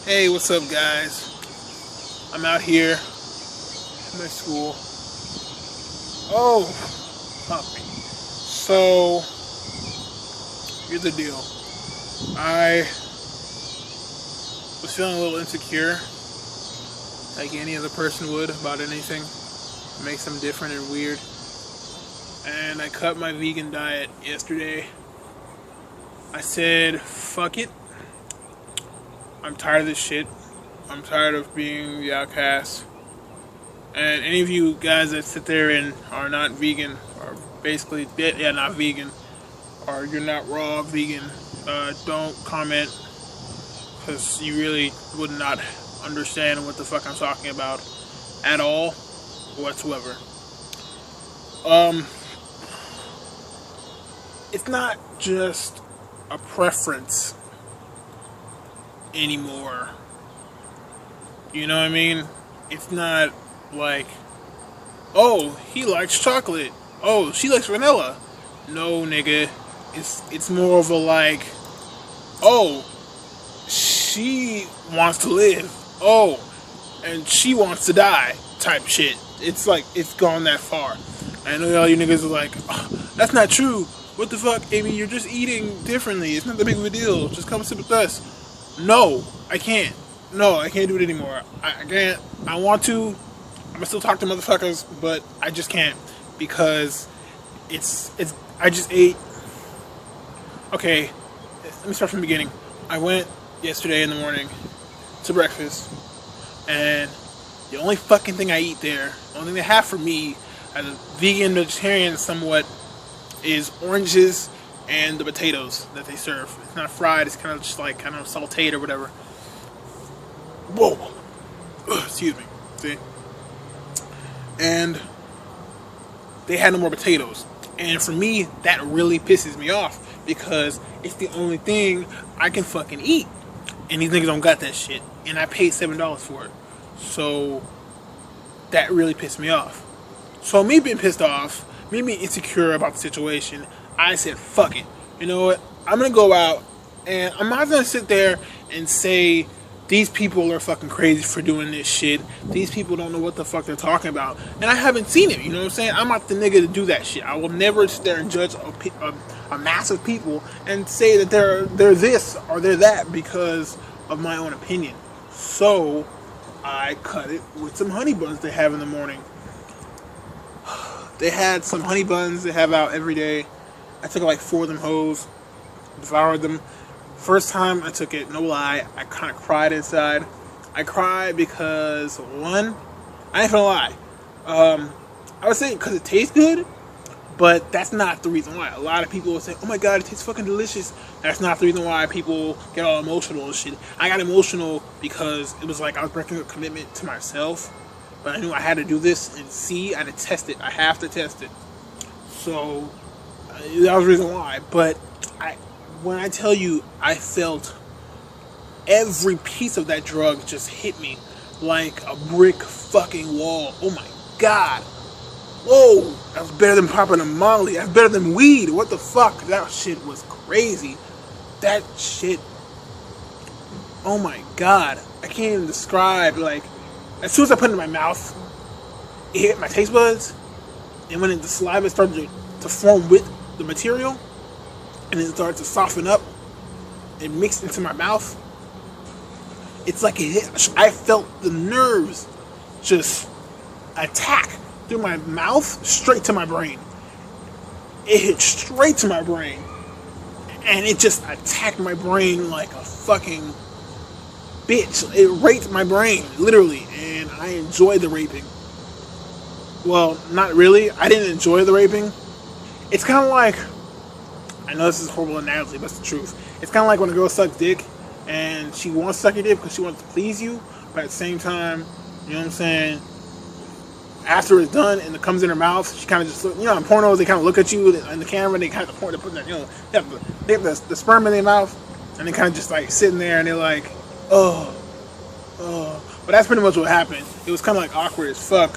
Hey, what's up, guys? I'm out here at my school. Oh, puppy. So, here's the deal. I was feeling a little insecure, like any other person would, about anything. It makes them different and weird. And I cut my vegan diet yesterday. I said, fuck it. I'm tired of this shit. I'm tired of being the outcast. And any of you guys that sit there and are not vegan, or basically, yeah, not vegan, or you're not raw vegan, don't comment, because you really would not understand what the fuck I'm talking about at all, whatsoever. Um, it's not just a preference anymore. You know what I mean? It's not like, oh, he likes chocolate. Oh, she likes vanilla. No, nigga. It's more of a like, oh, she wants to live. Oh, and she wants to die type shit. It's like, it's gone that far. I know all you niggas are like, oh, that's not true. What the fuck, Amy? You're just eating differently. It's not that big of a deal. Just come sit with us. No, I can't. No, I can't do it anymore. I can't. I want to. I'm gonna still talk to motherfuckers, but I just can't because it's. I just ate. Okay, let me start from the beginning. I went yesterday in the morning to breakfast, and the only fucking thing I eat there, the only thing they have for me as a vegan vegetarian somewhat, is oranges and the potatoes that they serve. It's not fried, it's kind of just like kind of sauteed or whatever. Whoa. Ugh, excuse me. See? And they had no more potatoes. And for me, that really pisses me off because it's the only thing I can fucking eat. And these niggas don't got that shit. And I paid $7 for it. So that really pissed me off. So me being pissed off, me being insecure about the situation, I said, fuck it. You know what? I'm gonna go out and I'm not gonna sit there and say these people are fucking crazy for doing this shit. These people don't know what the fuck they're talking about. And I haven't seen it, you know what I'm saying? I'm not the nigga to do that shit. I will never sit there and judge a mass of people and say that they're this or they're that because of my own opinion. So I cut it with some honey buns they have in the morning. They had some honey buns they have out every day. I took like 4 of them hoes, devoured them. First time I took it, no lie, I kind of cried inside. I cried because, one, I ain't gonna lie. I would say because it tastes good, but that's not the reason why. A lot of people will say, oh my god, it tastes fucking delicious. That's not the reason why people get all emotional and shit. I got emotional because it was like I was breaking a commitment to myself. But I knew I had to do this and see, I had to test it. I have to test it. So, that was the reason why. But when I tell you, I felt every piece of that drug just hit me like a brick fucking wall. Oh my god. Whoa, that was better than popping a Molly. That's better than weed. What the fuck? That shit was crazy. That shit. Oh my god. I can't even describe, like, as soon as I put it in my mouth, it hit my taste buds, and when the saliva started to form with the material, and it started to soften up and mix into my mouth, it's like it hit. I felt the nerves just attack through my mouth straight to my brain. It hit straight to my brain, and it just attacked my brain like a fucking bitch. It raped my brain, literally, and I enjoyed the raping. Well, not really. I didn't enjoy the raping. It's kind of like, I know this is a horrible analogy, but it's the truth. It's kind of like when a girl sucks dick, and she wants to suck your dick because she wants to please you, but at the same time, you know what I'm saying, after it's done and it comes in her mouth, she kind of just, you know, in pornos, they kind of look at you in the camera, and they kind of point, they put that, you know, they have the sperm in their mouth, and they kind of just like sitting there, and they're like, oh. But that's pretty much what happened. It was kind of like awkward as fuck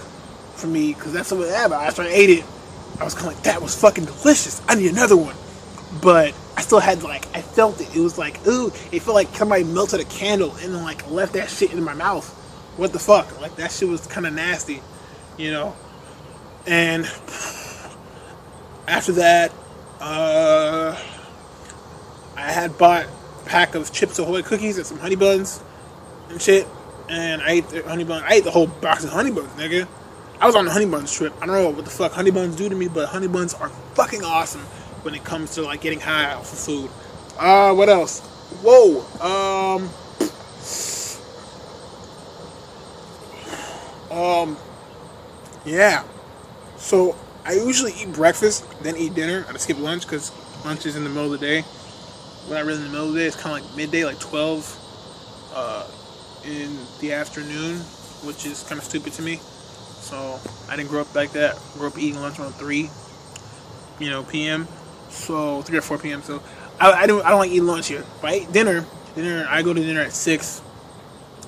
for me, because that's what happened. After I ate it, I was kind of like, that was fucking delicious. I need another one. But I still had like, I felt it. It was like, ooh, it felt like somebody melted a candle and then like left that shit in my mouth. What the fuck? Like that shit was kind of nasty, you know. And after that, I had bought a pack of Chips Ahoy cookies and some honey buns and shit. And I ate the honey bun. I ate the whole box of honey buns, nigga. I was on the honey buns trip. I don't know what the fuck honey buns do to me, but honey buns are fucking awesome when it comes to like getting high off of food. What else? Whoa. Yeah. So I usually eat breakfast, then eat dinner. I skip lunch because lunch is in the middle of the day. Well, not really in the middle of the day. It's kind of like midday, like 12 in the afternoon, which is kind of stupid to me. So I didn't grow up like that. I grew up eating lunch around 3, p.m. So 3 or 4 p.m. So I don't like eating lunch here. If I eat dinner, I go to dinner at 6,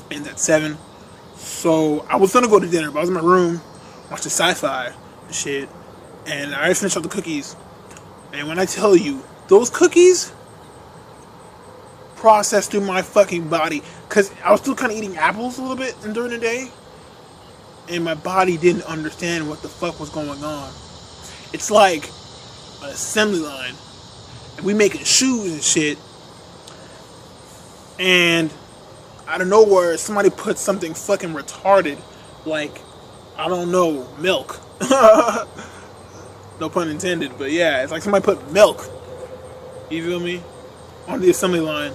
ends at 7. So I was gonna go to dinner, but I was in my room watching sci-fi and shit, and I already finished up the cookies. And when I tell you, those cookies processed through my fucking body, because I was still kind of eating apples a little bit during the day, and my body didn't understand what the fuck was going on. It's like an assembly line, and we making shoes and shit, and out of nowhere, somebody put something fucking retarded, like, I don't know, milk. No pun intended, but yeah, it's like somebody put milk, you feel me, on the assembly line,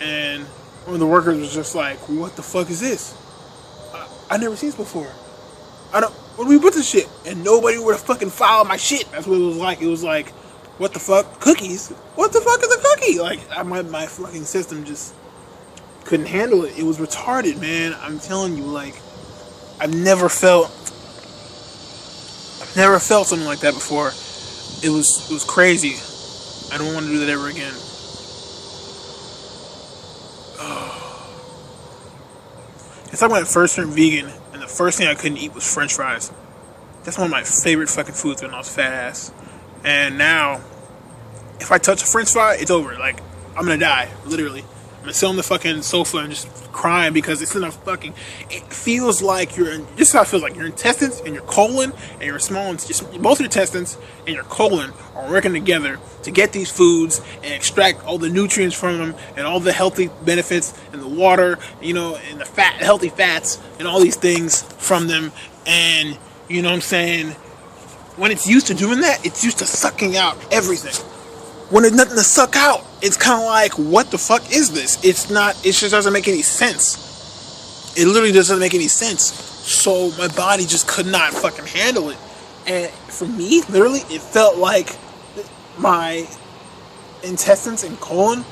and one of the workers was just like, what the fuck is this? I never seen this before. Where do we put this shit? And nobody would have fucking filed my shit. That's what it was like. It was like, what the fuck? Cookies? What the fuck is a cookie? Like, my fucking system just couldn't handle it. It was retarded, man. I'm telling you, like, I've never felt something like that before. It was crazy. I don't want to do that ever again. It's like when I first turned vegan, and the first thing I couldn't eat was French fries. That's one of my favorite fucking foods when I was fat ass. And now, if I touch a French fry, it's over. Like, I'm gonna die, literally. I'm gonna sit on the fucking sofa and just crying because it's in a fucking. It feels like this is how it feels like your intestines and your colon and your small, just both your intestines and your colon are working together to get these foods and extract all the nutrients from them and all the healthy benefits and the water, and the healthy fats and all these things from them. And you know what I'm saying? When it's used to doing that, it's used to sucking out everything. When there's nothing to suck out, it's kind of like, what the fuck is this? It just doesn't make any sense. It literally doesn't make any sense. So my body just could not fucking handle it. And for me, literally, it felt like my intestines and colon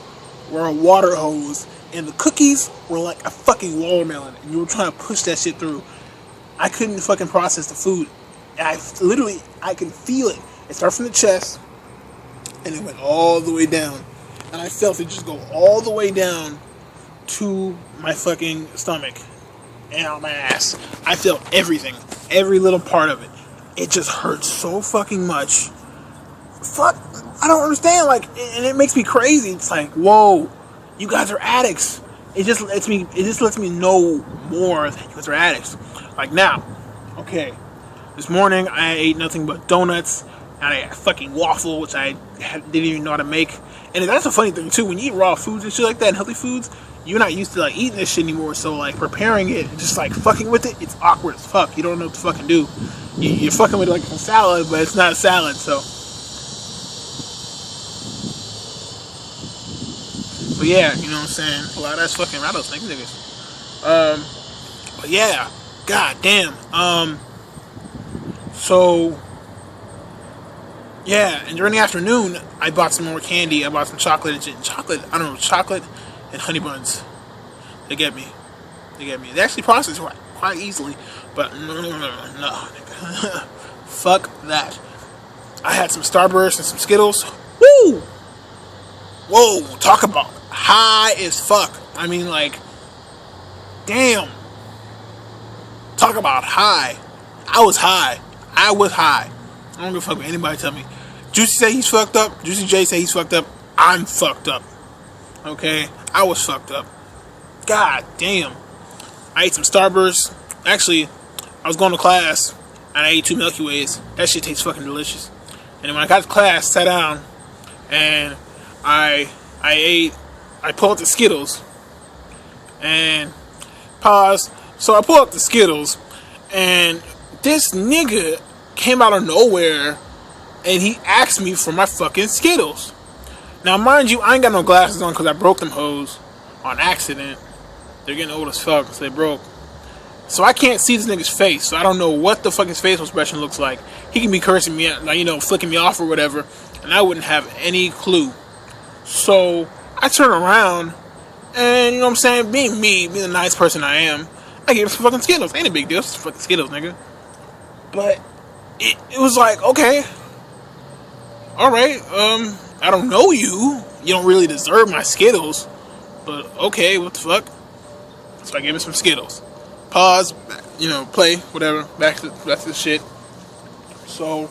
were a water hose, and the cookies were like a fucking watermelon, and you were trying to push that shit through. I couldn't fucking process the food. And I can feel it. It starts from the chest, and it went all the way down. And I felt it just go all the way down to my fucking stomach and on my ass. I felt everything. Every little part of it. It just hurt so fucking much. Fuck. I don't understand. Like, and it makes me crazy. It's like, whoa, you guys are addicts. It just lets me know more that you guys are addicts. Like now, okay, this morning I ate nothing but donuts. And I ate a fucking waffle, which I didn't even know how to make. And that's a funny thing too. When you eat raw foods and shit like that, and healthy foods, you're not used to like eating this shit anymore. So like preparing it, just like fucking with it, it's awkward as fuck. You don't know what to fucking do. You're fucking with it like a salad, but it's not a salad. So, but yeah, you know what I'm saying. A lot of that's fucking rattlesnake niggas. But yeah, god damn. So. Yeah, and during the afternoon, I bought some more candy. I bought some chocolate and honey buns. They get me. They actually process quite easily, but no. Fuck that. I had some Starburst and some Skittles. Woo! Whoa, talk about high as fuck. I mean, like, damn. Talk about high. I was high. I don't give a fuck what anybody tell me. Juicy say he's fucked up. Juicy J say he's fucked up. I'm fucked up. Okay? I was fucked up. God damn. I ate some Starburst. Actually, I was going to class and I ate 2 Milky Ways. That shit tastes fucking delicious. And then when I got to class, sat down, and I pulled out the Skittles. And pause. So I pulled out the Skittles, and this nigga came out of nowhere and he asked me for my fucking Skittles. Now, mind you, I ain't got no glasses on because I broke them hoes on accident. They're getting old as fuck, so they broke. So I can't see this nigga's face, so I don't know what the fuck his facial expression looks like. He can be cursing me, like, flicking me off or whatever, and I wouldn't have any clue. So I turn around, and you know what I'm saying, being me, being the nice person I am, I gave him some fucking Skittles. Ain't a big deal, it's just fucking Skittles, nigga. But it was like, okay, alright, I don't know you. You don't really deserve my Skittles, but okay, what the fuck? So I gave him some Skittles. Pause, play, whatever, back to the shit. So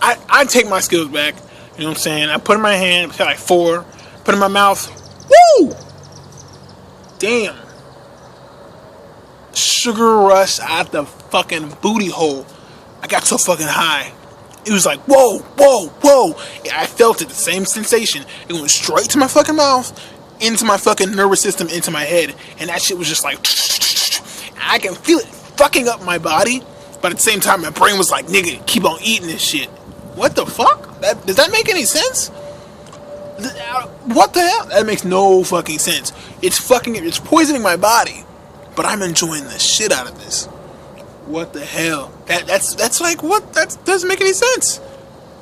I take my Skittles back, you know what I'm saying? I put in my hand, I like 4, put in my mouth. Woo! Damn. Sugar rush out the fucking booty hole. I got so fucking high. It was like, whoa, whoa, whoa. I felt it, the same sensation. It went straight to my fucking mouth, into my fucking nervous system, into my head. And that shit was just like, I can feel it fucking up my body. But at the same time, my brain was like, nigga, keep on eating this shit. What the fuck? Does that make any sense? What the hell? That makes no fucking sense. It's poisoning my body. But I'm enjoying the shit out of this. What the hell? That's like, what? That doesn't make any sense.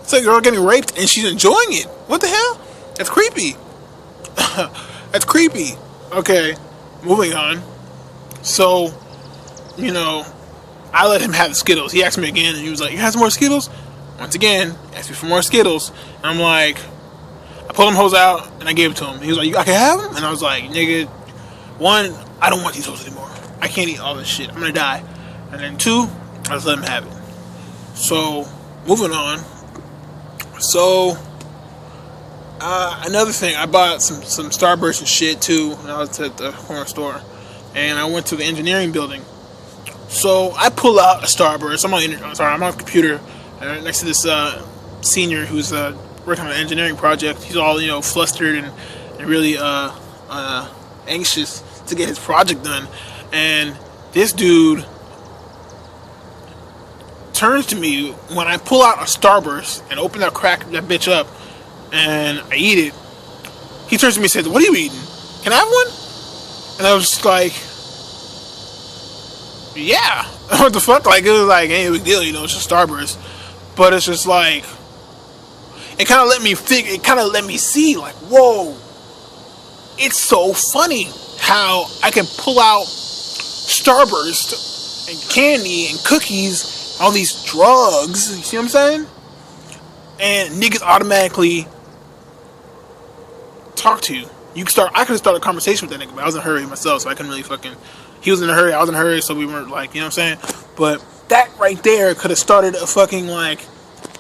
It's like a girl getting raped and she's enjoying it. What the hell? That's creepy. That's creepy. Okay, moving on. So, I let him have the Skittles. He asked me again and he was like, you have some more Skittles? Once again, he asked me for more Skittles. And I'm like, I pulled them hoes out and I gave it to him. He was like, I can have them? And I was like, nigga, 1, I don't want these hoes anymore. I can't eat all this shit. I'm gonna die. And then 2, I just let him have it. So, moving on. So, another thing, I bought some Starburst and shit too when I was at the corner store. And I went to the engineering building. So, I pull out a Starburst. I'm on the computer next to this senior who's working on an engineering project. He's all, flustered and really anxious to get his project done. And this dude turns to me when I pull out a Starburst and open that bitch up and I eat it. He turns to me and says, what are you eating? Can I have one? And I was just like, yeah. What the fuck? Like, it was like, ain't a big deal, it's just Starburst. But it's just like, it kind of let me see, like, whoa, it's so funny how I can pull out Starburst and candy and cookies, all these drugs, you see what I'm saying? And niggas automatically talk to you. I could have started a conversation with that nigga, but I was in a hurry myself, so I couldn't really he was in a hurry, I was in a hurry, so we weren't like, you know what I'm saying? But that right there could have started a fucking like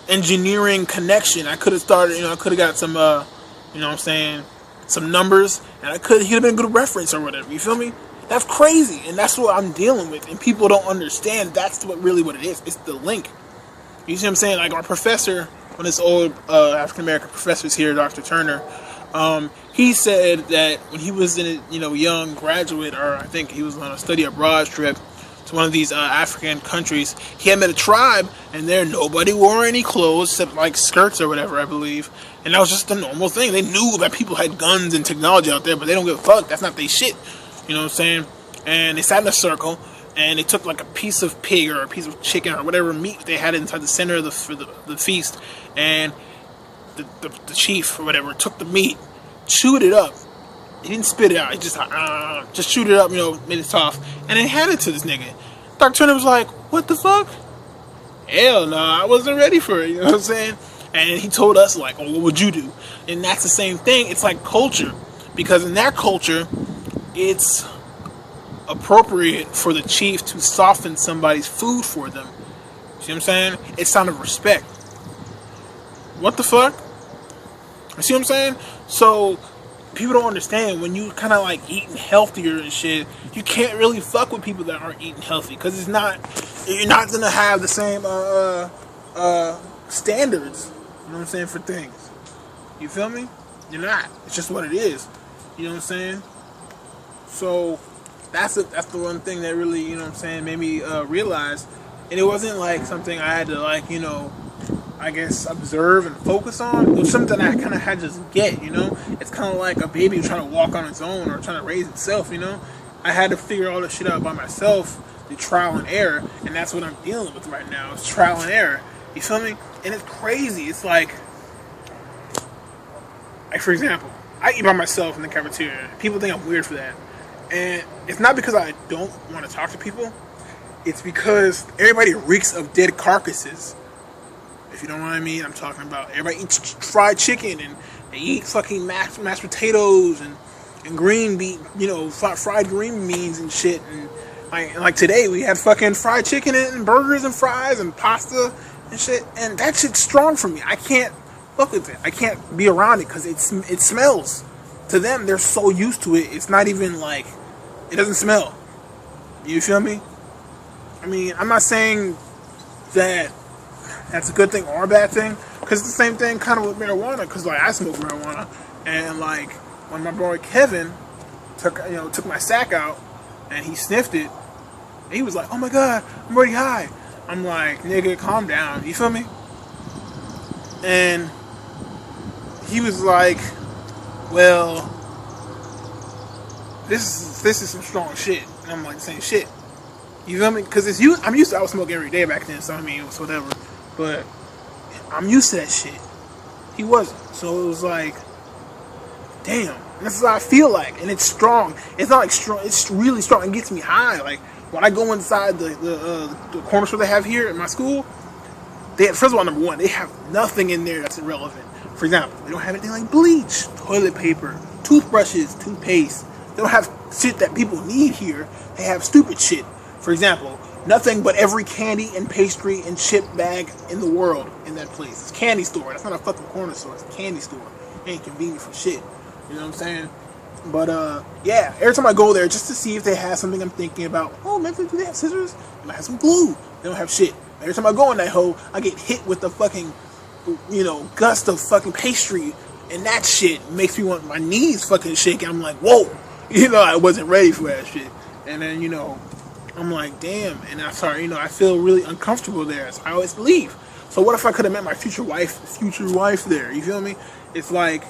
engineering connection. I could have started, I could have got some, some numbers, and he'd have been a good reference or whatever, you feel me? That's crazy, and that's what I'm dealing with, and people don't understand that's what it is. It's the link. You see what I'm saying? Like our professor, one of this old African-American professors here, Dr. Turner, he said that when he was in a, young graduate, or I think he was on a study abroad trip to one of these African countries, he had met a tribe, and there nobody wore any clothes except like skirts or whatever, I believe. And that was just a normal thing. They knew that people had guns and technology out there, but they don't give a fuck. That's not their shit. You know what I'm saying? And they sat in a circle, and they took like a piece of pig or a piece of chicken or whatever meat they had inside the center of the feast, and the chief or whatever took the meat, chewed it up. He didn't spit it out. He just chewed it up, made it soft, and then handed it to this nigga. Dr. Turner was like, what the fuck? Hell no, I wasn't ready for it, you know what I'm saying? And he told us, like, oh, what would you do? And that's the same thing. It's like culture. Because in that culture, it's appropriate for the chief to soften somebody's food for them. See what I'm saying? It's a sign of respect. What the fuck? You see what I'm saying? So people don't understand when you kind of like eating healthier and shit. You can't really fuck with people that aren't eating healthy because it's not. You're not gonna have the same standards. You know what I'm saying for things. You feel me? You're not. It's just what it is. You know what I'm saying? So that's the one thing that really, you know what I'm saying, made me realize. And it wasn't like something I had to like, I guess observe and focus on. It was something I kind of had to just get. It's kind of like a baby trying to walk on its own or trying to raise itself. I had to figure all this shit out by myself, the trial and error, and that's what I'm dealing with right now. It's trial and error. You feel me? And it's crazy. It's like for example, I eat by myself in the cafeteria. People think I'm weird for that. And it's not because I don't want to talk to people. It's because everybody reeks of dead carcasses. If you don't know what I mean, I'm talking about everybody eats fried chicken and they eat fucking mashed potatoes and green bean, fried green beans and shit. And like today we had fucking fried chicken and burgers and fries and pasta and shit. And that shit's strong for me. I can't fuck with it. I can't be around it because it smells. To them, they're so used to it. It's not even like it doesn't smell. You feel me? I mean, I'm not saying that that's a good thing or a bad thing, because it's the same thing kind of with marijuana. Because like I smoke marijuana, and like when my boy Kevin took my sack out and he sniffed it, he was like, "Oh my god, I'm already high." I'm like, "Nigga, calm down." You feel me? And he was like, "Well, this is some strong shit." And I'm like, "Same shit." You feel me? Because I'm used to, I was smoking every day back then, so I mean, it was whatever. But I'm used to that shit. He wasn't. So it was like, damn. That's what I feel like. And it's strong. It's not like strong. It's really strong. It gets me high. Like, when I go inside the corner store they have here at my school, first of all, number one, they have nothing in there that's irrelevant. For example, they don't have anything like bleach, toilet paper, toothbrushes, toothpaste. They don't have shit that people need here. They have stupid shit. For example, nothing but every candy and pastry and chip bag in the world in that place. It's a candy store. That's not a fucking corner store. It's a candy store. It ain't convenient for shit. You know what I'm saying? But, yeah. Every time I go there, just to see if they have something I'm thinking about. Oh, maybe do they have scissors? They might have some glue. They don't have shit. Every time I go in that hole, I get hit with the fucking, gust of fucking pastry. And that shit makes me want my knees fucking shake. And I'm like, whoa. I wasn't ready for that shit. And then, I'm like, damn, and I'm sorry, I feel really uncomfortable there, so I always leave. So what if I could have met my future wife there, you feel me? It's like,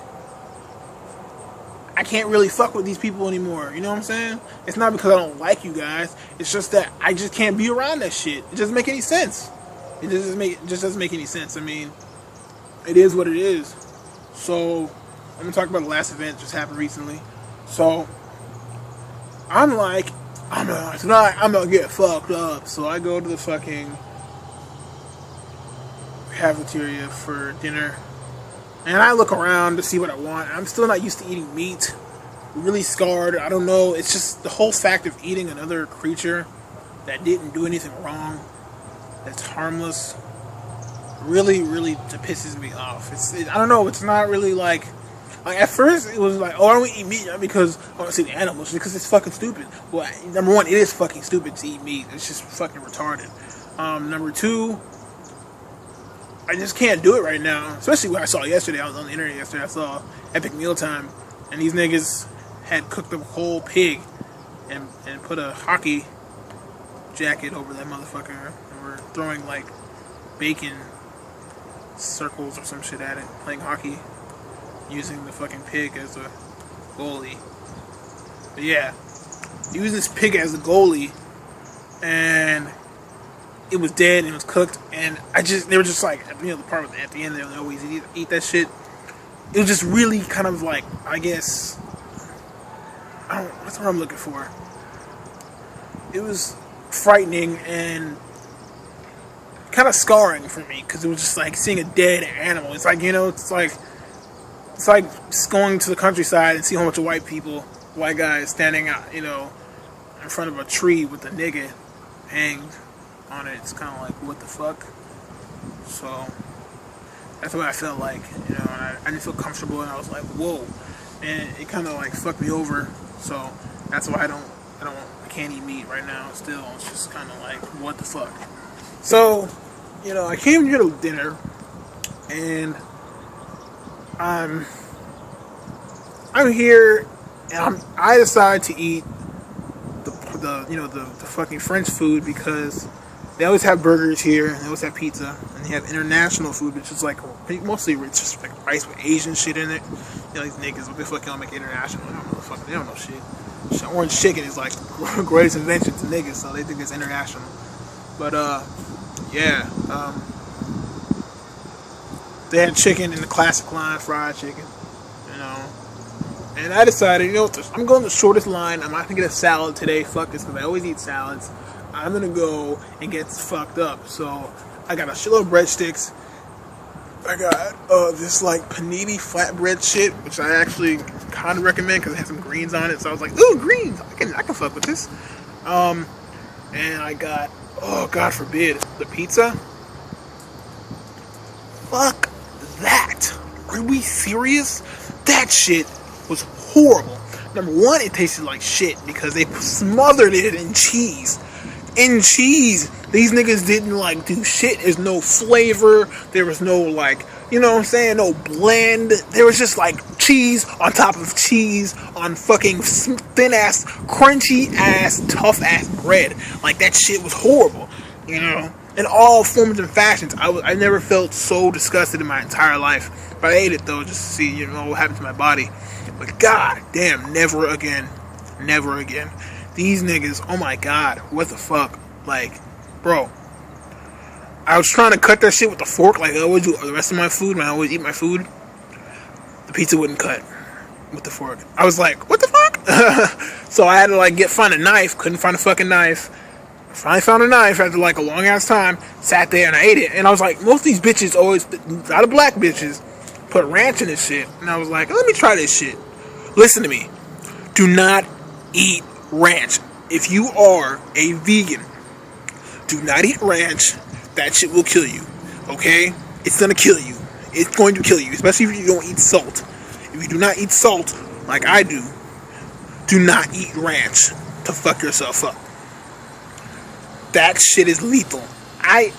I can't really fuck with these people anymore, you know what I'm saying? It's not because I don't like you guys, it's just that I just can't be around that shit. It doesn't make any sense. It just doesn't make any sense. I mean, it is what it is. So, I'm gonna talk about the last event that just happened recently. So, I'm like, tonight I'm gonna get fucked up. So I go to the fucking cafeteria for dinner, and I look around to see what I want. I'm still not used to eating meat. Really scarred. I don't know. It's just the whole fact of eating another creature that didn't do anything wrong, that's harmless, really pisses me off. I don't know. It's not really like at first, it was like, oh, I don't eat meat because I want to see the animals, because it's fucking stupid. Well, number one, it is fucking stupid to eat meat. It's just fucking retarded. Number two, I just can't do it right now. Especially what I saw yesterday. I was on the internet yesterday. I saw Epic Mealtime, and these niggas had cooked a whole pig and put a hockey jacket over that motherfucker, and were throwing like bacon circles or some shit at it, playing hockey, using the fucking pig as a goalie. But yeah, using this pig as a goalie, and it was dead and it was cooked, and they were just like, the part at the end, they always eat that shit. It was just really kind of like, I guess, what's what I'm looking for? It was frightening and kind of scarring for me, because it was just like seeing a dead animal. It's like, it's like going to the countryside and see a whole bunch of white guys standing out, in front of a tree with a nigga hanged on it. It's kind of like, what the fuck? So, That's what I felt like, you know. And I didn't feel comfortable, and I was like, whoa, and it kind of like fucked me over. So that's why I can't eat meat right now. Still, it's just kind of like, what the fuck. So, you know, I came here to dinner, and I'm here, and I decided to eat the fucking French food because they always have burgers here, and they always have pizza, and they have international food, which is like mostly it's just like rice with Asian shit in it. You know, these niggas, what the fuck y'all make international? I don't know, fucking, they don't know shit. Orange chicken is like greatest invention to niggas, so they think it's international. But yeah, they had chicken in the classic line, fried chicken, you know. And I decided, you know what, I'm going the shortest line. I'm not gonna get a salad today. Fuck this, because I always eat salads. I'm gonna go and get fucked up. So I got a shitload of breadsticks. I got this like panini flatbread shit, which I actually kind of recommend because it has some greens on it. So I was like, ooh, greens! I can fuck with this. And I got, oh God forbid, the pizza. Fuck that! Are we serious? That shit was horrible. Number one, it tasted like shit because they smothered it in cheese. These niggas didn't like do shit. There's no flavor. There was no like, you know what I'm saying, no blend. There was just like cheese on top of cheese on fucking thin ass, crunchy ass, tough ass bread. Like that shit was horrible, you know. In all forms and fashions, I never felt so disgusted in my entire life. But I ate it though, just to see, you know, what happened to my body. But god damn, never again. Never again. These niggas, oh my god, what the fuck? Like, bro, I was trying to cut that shit with a fork like I always do the rest of my food when I always eat my food. The pizza wouldn't cut with the fork. I was like, what the fuck? So I had to find a knife, couldn't find a fucking knife. Finally found a knife after like a long ass time, sat there and I ate it. And I was like, most of these bitches always, a lot of black bitches, put ranch in this shit. And I was like, let me try this shit. Listen to me. Do not eat ranch. If you are a vegan, do not eat ranch. That shit will kill you. Okay? It's gonna kill you. It's going to kill you. Especially if you don't eat salt. If you do not eat salt, like I do not eat ranch to fuck yourself up. That shit is lethal. I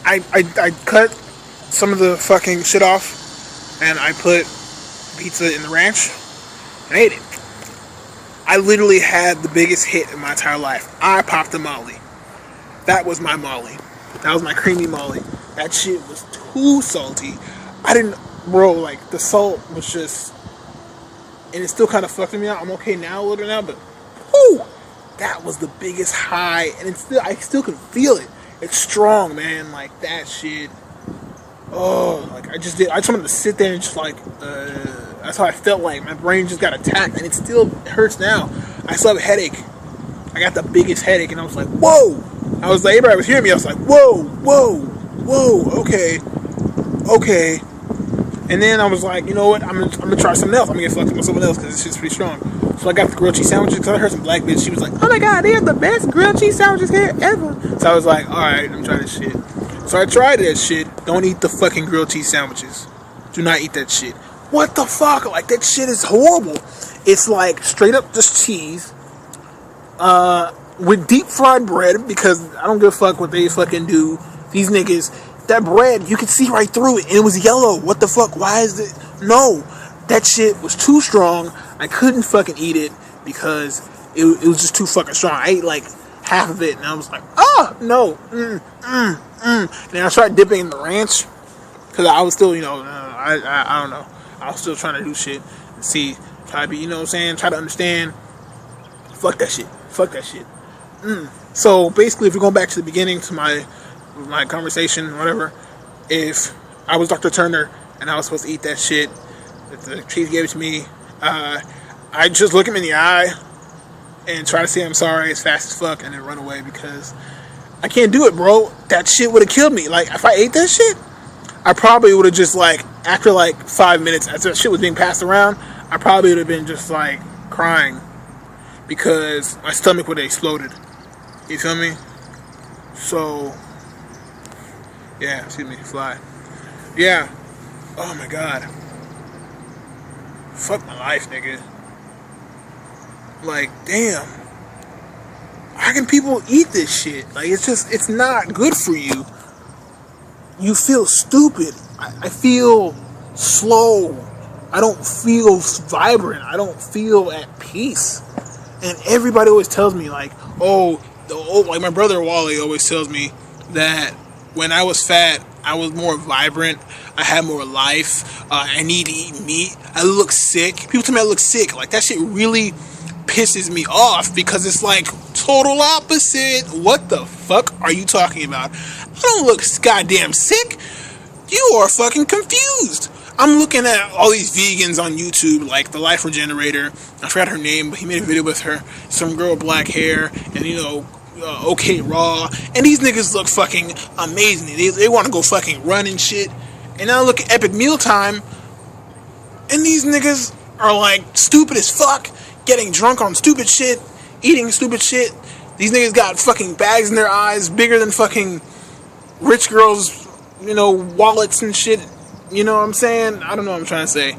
cut some of the fucking shit off and I put pizza in the ranch and ate it. I literally had the biggest hit in my entire life. I popped a Molly. That was my Molly. That was my creamy Molly. That shit was too salty. Like the salt was just, and it still kind of fucked me out. I'm okay now a little now, but whoo! That was the biggest high, and I still can feel it. It's strong, man. Like that shit. Oh, like I just wanted to sit there and just like, that's how I felt like. My brain just got attacked, and it still hurts now. I still have a headache. I got the biggest headache, and I was like, whoa! I was like, everybody was hearing me. I was like, whoa, okay. And then I was like, you know what? I'm gonna try something else. I'm gonna get fucked with something else because this shit's pretty strong. So I got the grilled cheese sandwiches because I heard some black bitch. She was like, oh my god, they have the best grilled cheese sandwiches here ever. So I was like, alright, let me try this shit. So I tried that shit. Don't eat the fucking grilled cheese sandwiches. Do not eat that shit. What the fuck? Like, that shit is horrible. It's like straight up just cheese. With deep fried bread, because I don't give a fuck what they fucking do. These niggas, that bread, you could see right through it, and it was yellow. What the fuck? Why is it? No, that shit was too strong. I couldn't fucking eat it because it was just too fucking strong. I ate like half of it, and I was like, oh no. And then I started dipping in the ranch because I was still, you know, I don't know. I was still trying to do shit and see, try to be, you know what I'm saying, try to understand. Fuck that shit. So basically, if we're going back to the beginning to my conversation, whatever, if I was Dr. Turner and I was supposed to eat that shit, if the chief gave it to me, I just look him in the eye and try to say I'm sorry as fast as fuck and then run away because I can't do it, bro. That shit would have killed me. Like, if I ate that shit, I probably would have just, like, after like 5 minutes, after that shit was being passed around, I probably would have been just like crying because my stomach would have exploded. You feel me? So, yeah, excuse me, fly. Yeah. Oh my god. Fuck my life, nigga. Like, damn. How can people eat this shit? Like, it's not good for you. You feel stupid. I feel slow. I don't feel vibrant. I don't feel at peace. And everybody always tells me, like, like my brother Wally always tells me that when I was fat, I was more vibrant. I had more life. I need to eat meat. I look sick. People tell me I look sick. Like, that shit really pisses me off because it's like total opposite. What the fuck are you talking about? I don't look goddamn sick. You are fucking confused. I'm looking at all these vegans on YouTube, like the Life Regenerator. I forgot her name, but he made a video with her, some girl with black hair, and OK Raw. And these niggas look fucking amazing. They want to go fucking run and shit. And now I look at Epic Mealtime, and these niggas are like stupid as fuck, getting drunk on stupid shit, eating stupid shit. These niggas got fucking bags in their eyes, bigger than fucking rich girls, wallets and shit. You know what I'm saying? I don't know what I'm trying to say.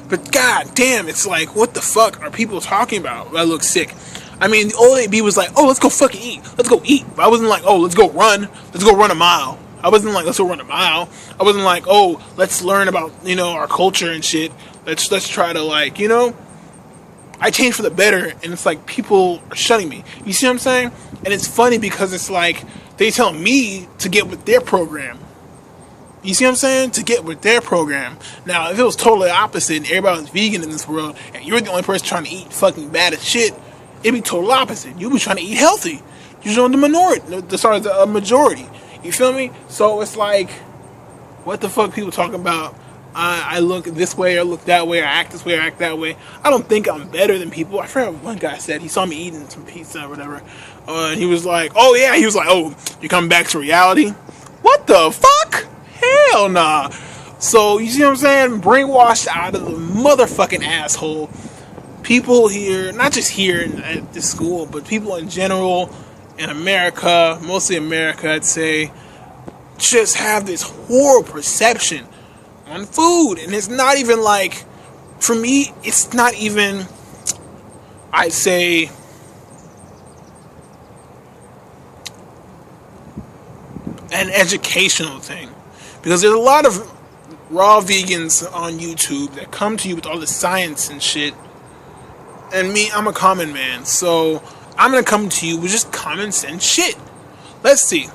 But god damn, it's like, what the fuck are people talking about? I look sick. I mean, the old AB was like, oh, let's go fucking eat. Let's go eat. But I wasn't like, oh, let's go run. Let's go run a mile. I wasn't like, let's go run a mile. I wasn't like, oh, let's learn about, our culture and shit. Let's try to, like, I changed for the better, and it's like people are shutting me. You see what I'm saying? And it's funny because it's like they tell me to get with their program. You see what I'm saying? To get with their program. Now, if it was totally opposite and everybody was vegan in this world and you're the only person trying to eat fucking bad as shit, it'd be total opposite. You'd be trying to eat healthy. You're the minority. The majority. You feel me? So it's like, what the fuck people talking about? I look this way, or look that way, or act this way, or act that way. I don't think I'm better than people. I forgot what one guy said. He saw me eating some pizza or whatever. And he was like, oh yeah. He was like, oh, you're coming back to reality? What the fuck? Hell nah. So, you see what I'm saying? Brainwashed out of the motherfucking asshole. People here, not just here at this school, but people in general, in America, mostly America, I'd say, just have this horrible perception on food. And it's not even like, for me, it's not even, I'd say, an educational thing. Because there's a lot of raw vegans on YouTube that come to you with all the science and shit. And me, I'm a common man. So I'm going to come to you with just common sense shit. Let's see.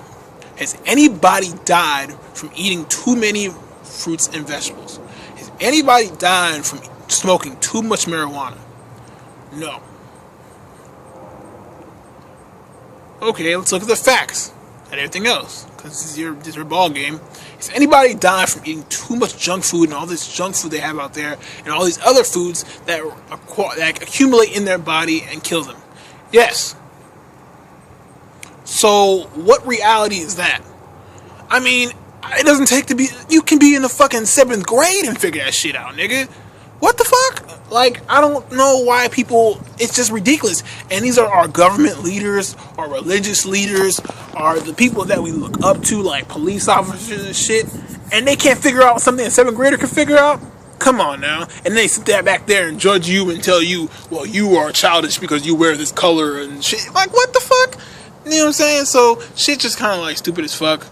Has anybody died from eating too many fruits and vegetables? Has anybody died from smoking too much marijuana? No. Okay, let's look at the facts and everything else. Because this is your ball game. Has anybody died from eating too much junk food and all this junk food they have out there and all these other foods that accumulate in their body and kill them? Yes. So, what reality is that? I mean, it doesn't take to be... You can be in the fucking 7th grade and figure that shit out, nigga. What the fuck? Like, I don't know why people... It's just ridiculous. And these are our government leaders, our religious leaders, are the people that we look up to, like police officers and shit. And they can't figure out something a 7th grader can figure out? Come on now. And they sit there back there and judge you and tell you, well, you are childish because you wear this color and shit. Like, what the fuck? You know what I'm saying? So, shit just kind of like stupid as fuck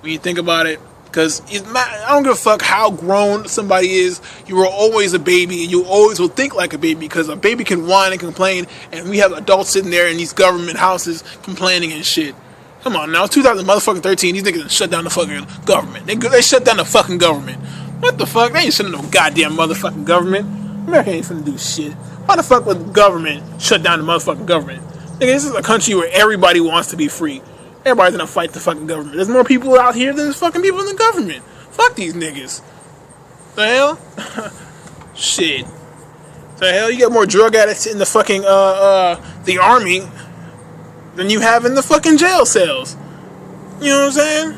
when you think about it. Because I don't give a fuck how grown somebody is. You are always a baby, and you always will think like a baby, because a baby can whine and complain, and we have adults sitting there in these government houses complaining and shit. Come on now, it's 2013. These niggas shut down the fucking government. They shut down the fucking government. What the fuck? They ain't shutting no goddamn motherfucking government. America ain't finna do shit. Why the fuck would the government shut down the motherfucking government? Nigga, this is a country where everybody wants to be free. Everybody's gonna fight the fucking government. There's more people out here than there's fucking people in the government. Fuck these niggas. The hell? Shit. The hell? You got more drug addicts in the fucking, the army than you have in the fucking jail cells. You know what I'm saying?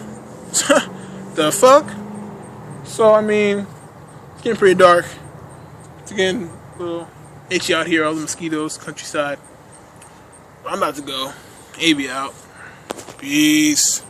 The fuck? So, I mean, it's getting pretty dark. It's getting a little itchy out here, all the mosquitoes, countryside. I'm about to go. AB out. Peace.